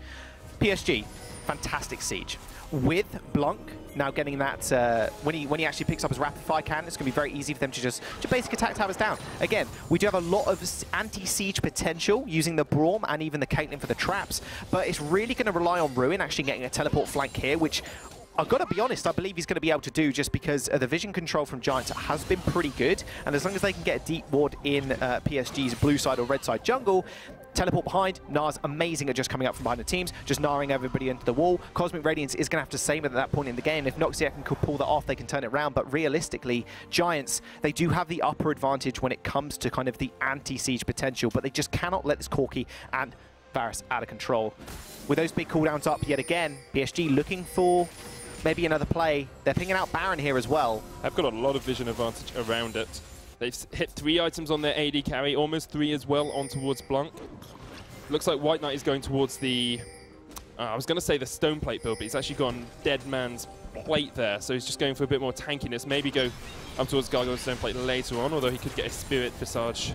PSG, fantastic siege. With Blanc now getting that, when he actually picks up his rapid fire cannon, it's going to be very easy for them to just basic attack towers down. Again, we do have a lot of anti-siege potential using the Braum and even the Caitlyn for the traps, but it's really going to rely on Ruin actually getting a teleport flank here, which I've got to be honest, I believe he's going to be able to do, just because the vision control from Giants has been pretty good, and as long as they can get a deep ward in PSG's blue side or red side jungle, teleport behind, Na's amazing at just coming up from behind the teams, just narrowing everybody into the wall. Cosmic Radiance is going to have to save it at that point in the game. If Noxia can pull that off, they can turn it around, but realistically, Giants, they do have the upper advantage when it comes to kind of the anti-siege potential, but they just cannot let this Corki and Varus out of control. With those big cooldowns up yet again, PSG looking for maybe another play. They're pinging out Baron here as well. I've got a lot of vision advantage around it. They've hit 3 items on their AD carry, almost 3 as well on towards Blanc. Looks like White Knight is going towards the, I was going to say the Stone Plate build, but he's actually gone Dead Man's Plate there, so he's just going for a bit more tankiness. Maybe go up towards Gargoyle Stone Plate later on, although he could get a Spirit Visage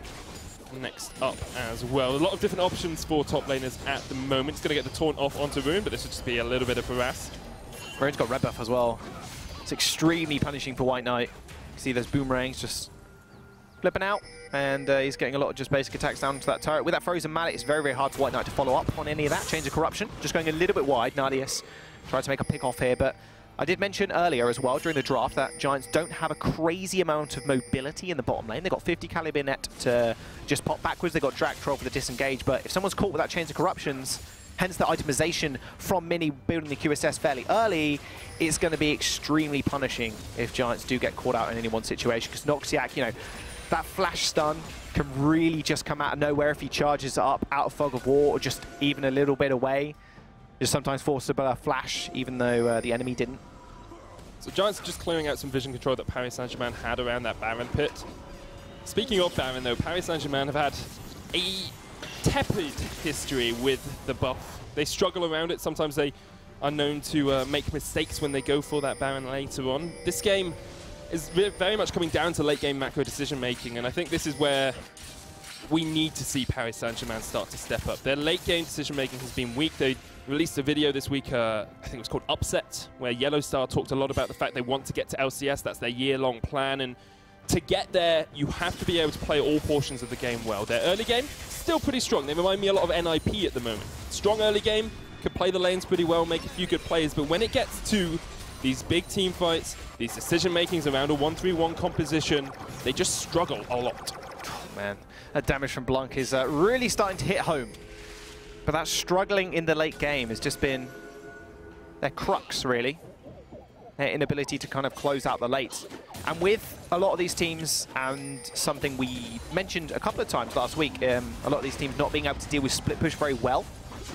next up as well. A lot of different options for top laners at the moment. It's going to get the taunt off onto Rune, but this would just be a little bit of harass. Rune's got red buff as well. It's extremely punishing for White Knight. You see those boomerangs just flipping out, and he's getting a lot of just basic attacks down to that turret. With that Frozen Mallet, it's very, very hard for White Knight to follow up on any of that. Chains of Corruption, just going a little bit wide. Nadius tried to make a pick off here, but I did mention earlier as well during the draft that Giants don't have a crazy amount of mobility in the bottom lane. They've got 50 caliber net to just pop backwards. They've got drag troll for the disengage, but if someone's caught with that Chains of Corruptions, hence the itemization from Mini building the QSS fairly early, it's going to be extremely punishing if Giants do get caught out in any one situation, because Noxiac, you know, that flash stun can really just come out of nowhere if he charges up out of Fog of War or just even a little bit away. Just sometimes forced a flash even though the enemy didn't. So Giants are just clearing out some vision control that Paris Saint-Germain had around that Baron pit. Speaking of Baron though, Paris Saint-Germain have had a tepid history with the buff. They struggle around it. Sometimes they are known to make mistakes when they go for that Baron later on. This game is very much coming down to late game macro decision making, and I think this is where we need to see Paris Saint-Germain start to step up. Their late game decision making has been weak. They released a video this week, I think it was called Upset, where Yellow Star talked a lot about the fact they want to get to LCS. That's their year-long plan, and to get there, you have to be able to play all portions of the game well. Their early game, still pretty strong. They remind me a lot of NIP at the moment. Strong early game, could play the lanes pretty well, make a few good plays, but when it gets to these big team fights, these decision makings around a 1-3-1 composition, they just struggle a lot. Oh man, that damage from Blanc is really starting to hit home. But that struggling in the late game has just been their crux, really. Their inability to kind of close out the late. And with a lot of these teams, and something we mentioned a couple of times last week, a lot of these teams not being able to deal with split push very well.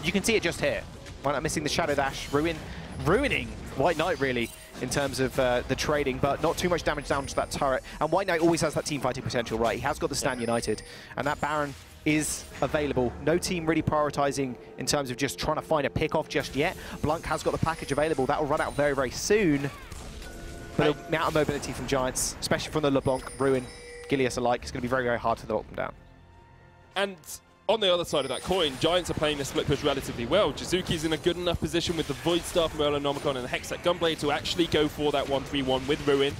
You can see it just here. Why not missing the Shadow Dash, ruining White Knight, really, in terms of the trading, but not too much damage down to that turret. And White Knight always has that team fighting potential, right? He has got the Stand United, and that Baron is available. No team really prioritizing in terms of just trying to find a pick-off just yet. Blanc has got the package available. That will run out very, very soon. But the amount of mobility from Giants, especially from the LeBlanc, Ruin, Gilius alike, is going to be very, very hard to lock them down. And on the other side of that coin, Giants are playing the split push relatively well. Jizuki's in a good enough position with the Void Staff, Merlonomicon, and the Hextech Gunblade to actually go for that 1-3-1 with Ruin.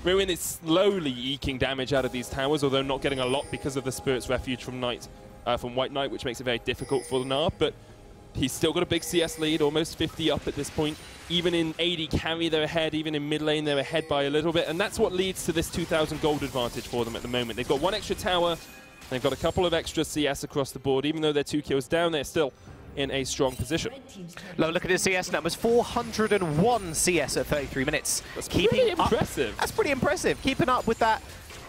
Ruin is slowly eking damage out of these towers, although not getting a lot because of the Spirit's Refuge from White Knight, which makes it very difficult for the Gnar, but he's still got a big CS lead, almost 50 up at this point. Even in AD carry, they're ahead. Even in mid lane, they're ahead by a little bit, and that's what leads to this 2,000 gold advantage for them at the moment. They've got one extra tower, they've got a couple of extra CS across the board. Even though they're 2 kills down, they're still in a strong position. Look at his CS numbers, 401 CS at 33 minutes. That's pretty impressive. That's pretty impressive. Keeping up with that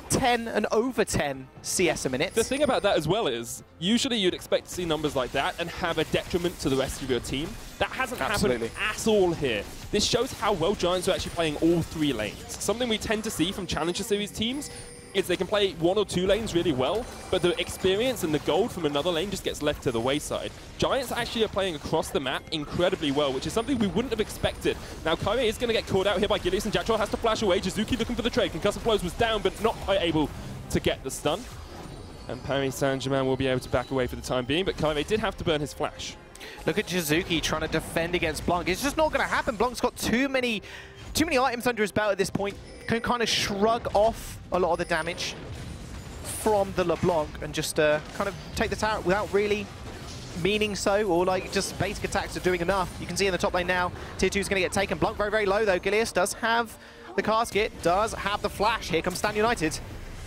10 and over 10 CS a minute. The thing about that as well is, usually you'd expect to see numbers like that and have a detriment to the rest of your team. That hasn't happened at all here. This shows how well Giants are actually playing all 3 lanes. Something we tend to see from Challenger Series teams, is they can play 1 or 2 lanes really well, but the experience and the gold from another lane just gets left to the wayside. Giants actually are playing across the map incredibly well, which is something we wouldn't have expected. Now, Kyrie is going to get caught out here by Gilius, and Jacktroll has to flash away. Jizuki looking for the trade. Concussive Blows was down, but not quite able to get the stun. And Paris Saint-Germain will be able to back away for the time being, but Kyrie did have to burn his flash. Look at Jizuki trying to defend against Blanc. It's just not going to happen. Blanc's got too many items under his belt at this point. Can kind of shrug off a lot of the damage from the LeBlanc and just kind of take the tower without really meaning so, or like just basic attacks are doing enough. You can see in the top lane now, Tier 2 is going to get taken. Blanc very, very low though. Gilius does have the casket, does have the flash. Here comes Stan United.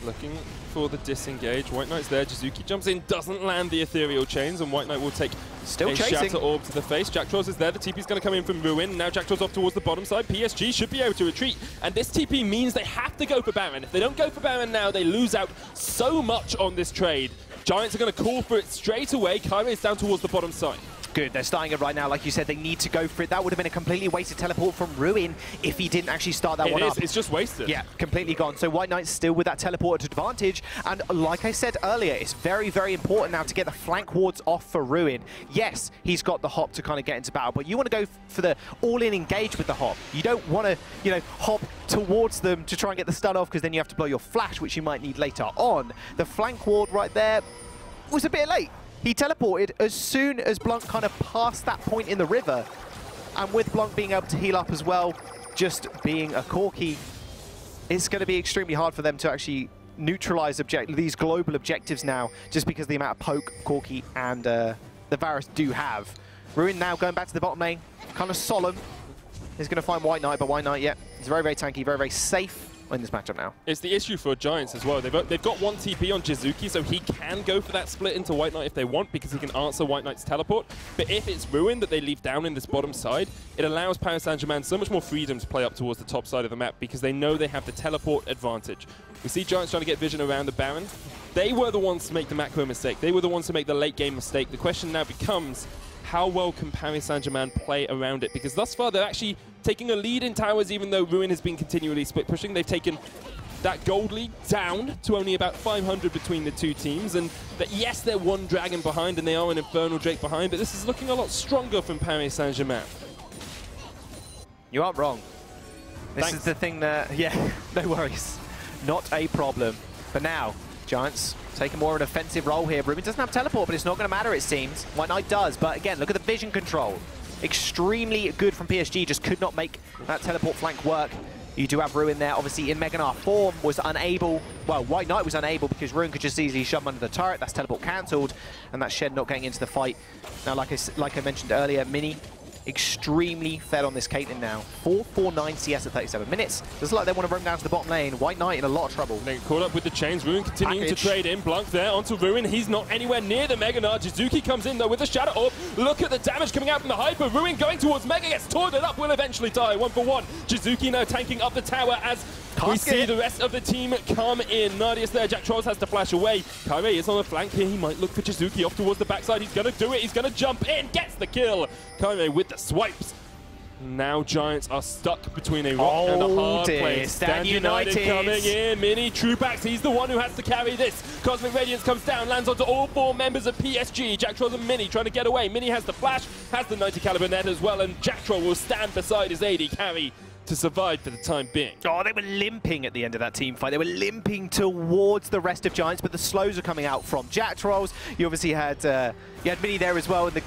Looking for the disengage. White Knight's there. Jizuki jumps in, doesn't land the ethereal chains, and White Knight will take a shatter orb to the face. Jacktroll's is there. The TP's going to come in from Ruin. Now Jacktroll's off towards the bottom side. PSG should be able to retreat, and this TP means they have to go for Baron. If they don't go for Baron now, they lose out so much on this trade. Giants are going to call for it straight away. Kyrie is down towards the bottom side. Good, they're starting it right now. Like you said, they need to go for it. That would have been a completely wasted teleport from Ruin if he didn't actually start that one up. It's just wasted. Yeah, completely gone. So White Knight's still with that teleport advantage. And like I said earlier, it's very, very important now to get the flank wards off for Ruin. Yes, he's got the hop to kind of get into battle, but you want to go for the all-in engage with the hop. You don't want to, you know, hop towards them to try and get the stun off, because then you have to blow your flash, which you might need later on. The flank ward right there was a bit late. He teleported as soon as Blanc kind of passed that point in the river. And with Blanc being able to heal up as well, just being a Corki, it's going to be extremely hard for them to actually neutralize these global objectives now, just because of the amount of poke Corki and the Varus do have. Ruin now going back to the bottom lane, kind of solemn. He's going to find White Knight, but White Knight, yeah, he's very, very tanky, very, very safe in this matchup now. It's the issue for Giants as well. They've got 1 TP on Jizuki, so he can go for that split into White Knight if they want, because he can answer White Knight's teleport. But if it's Ruin that they leave down in this bottom side, it allows Paris Saint-Germain so much more freedom to play up towards the top side of the map, because they know they have the teleport advantage. We see Giants trying to get vision around the Baron. They were the ones to make the macro mistake. They were the ones to make the late game mistake. The question now becomes, how well can Paris Saint-Germain play around it? Because thus far, they're actually taking a lead in towers, even though Ruin has been continually split pushing. They've taken that gold lead down to only about 500 between the two teams. And that, yes, they're 1 dragon behind, and they are an Infernal Drake behind, but this is looking a lot stronger from Paris Saint-Germain. You aren't wrong. This is the thing that, yeah, no worries. Not a problem. But now, Giants taking more of an offensive role here. Ruben doesn't have teleport, but it's not going to matter, it seems. White Knight does, but again, look at the vision control. Extremely good from PSG, just could not make that teleport flank work. You do have Ruin there, obviously in Mega Gnar form was unable, well, White Knight was unable because Ruin could just easily shove him under the turret. That's teleport cancelled, and that Shed not getting into the fight. Now, like I mentioned earlier, Mini extremely fed on this Caitlyn now. 449 CS at 37 minutes. Looks like they want to roam down to the bottom lane. White Knight in a lot of trouble. They caught up with the chains. Ruin continuing to trade in. Blanc there onto Ruin. He's not anywhere near the Mega Gnar. Jizuki comes in though with the Shadow Orb. Look at the damage coming out from the Hyper. Ruin going towards Mega, gets torn up, will eventually die 1 for 1. Jizuki now tanking up the tower as we see the rest of the team come in. Nadia's there. Jacktroll has to flash away. Kyrie is on the flank here. He might look for Jizuki off towards the backside. He's going to do it. He's going to jump in. Gets the kill. Kyrie with the swipes. Now Giants are stuck between a rock and a hard place. Stan United coming in. Mini Trupax, he's the one who has to carry this. Cosmic Radiance comes down, lands onto all 4 members of PSG. Jacktroll and Mini trying to get away. Mini has the flash, has the 90 caliber net as well, and Jacktroll will stand beside his AD carry to survive for the time being. Oh, they were limping at the end of that team fight. They were limping towards the rest of Giants, but the slows are coming out from Jacktrolls. You obviously had Mini there as well, and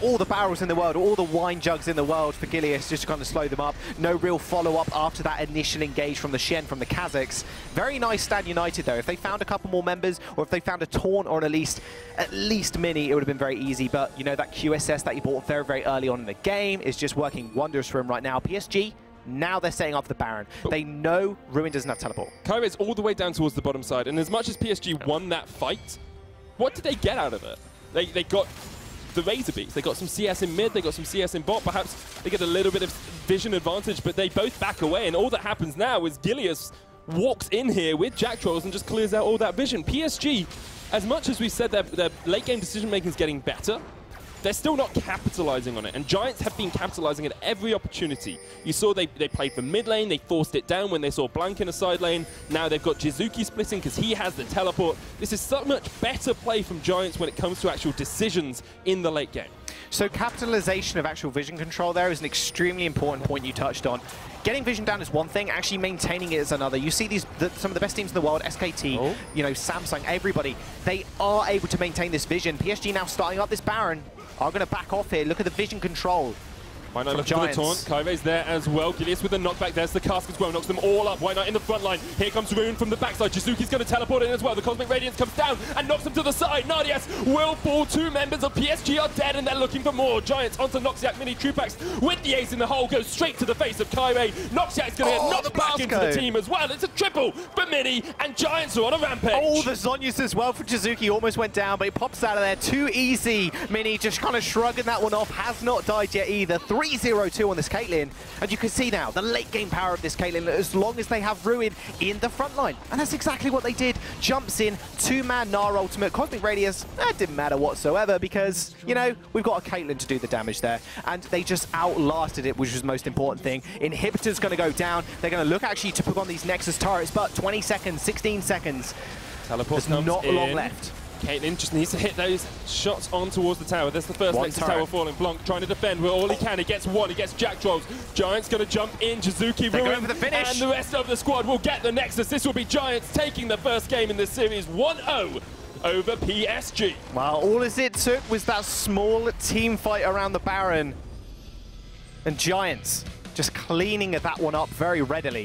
all the barrels in the world, all the wine jugs in the world for Gilius just to kind of slow them up. No real follow-up after that initial engage from the Shen, from the Kazakhs. Very nice Stan United though. If they found a couple more members, or if they found a Taunt or at least Mini, it would have been very easy. But you know, that QSS that he bought very, very early on in the game is just working wonders for him right now. PSG, now they're setting up the Baron. They know Ruin doesn't have teleport. Kyrie's all the way down towards the bottom side, and as much as PSG won that fight, what did they get out of it? They got the Razor Beaks. They got some CS in mid, they got some CS in bot. Perhaps they get a little bit of vision advantage, but they both back away, and all that happens now is Gilius walks in here with Jacktrolls and just clears out all that vision. PSG, as much as we said their late game decision making is getting better, they're still not capitalizing on it. And Giants have been capitalizing at every opportunity. You saw they played for mid lane, they forced it down when they saw Blank in a side lane. Now they've got Jizuki splitting because he has the teleport. This is so much better play from Giants when it comes to actual decisions in the late game. So capitalization of actual vision control there is an extremely important point you touched on. Getting vision down is one thing, actually maintaining it is another. You see some of the best teams in the world, SKT, you know, Samsung, everybody, they are able to maintain this vision. PSG now starting up this Baron are going to back off here. Look at the vision control. Why not look for the taunt? Kaive's there as well. Gilius with the knockback. There's the cask as well. Knocks them all up. Why not in the front line? Here comes Rune from the backside. Jizuki's going to teleport in as well. The Cosmic Radiance comes down and knocks them to the side. Nadias will fall. 2 members of PSG are dead and they're looking for more. Giants onto Noxiac. Mini Trupax with the ace in the hole goes straight to the face of Kaive. Noxiac's going to get knocked back into the team as well. It's a triple for Mini and Giants are on a rampage. Oh, the Zhonya's as well for Jizuki. Almost went down, but he pops out of there. Too easy. Mini just kind of shrugging that one off. Has not died yet either. 3-0-2 on this Caitlyn, and you can see now the late game power of this Caitlyn as long as they have Ruin in the front line, and that's exactly what they did. Jumps in, 2-man Gnar ultimate, Cosmic Radius, that didn't matter whatsoever because, you know, we've got a Caitlyn to do the damage there, and they just outlasted it, which was the most important thing. Inhibitor's going to go down, they're going to look actually to put on these Nexus turrets, but 20 seconds, 16 seconds, Teleport there's not long left. Caitlyn just needs to hit those shots on towards the tower. There's the first Nexus tower falling. Blanc trying to defend with all he can. He gets one, he gets Jack Trolls. Giants going to jump in. Jizuki, Ruin, for the finish. And the rest of the squad will get the Nexus. This will be Giants taking the first game in this series 1-0 over PSG. Well, all it took was that small team fight around the Baron. And Giants just cleaning that one up very readily.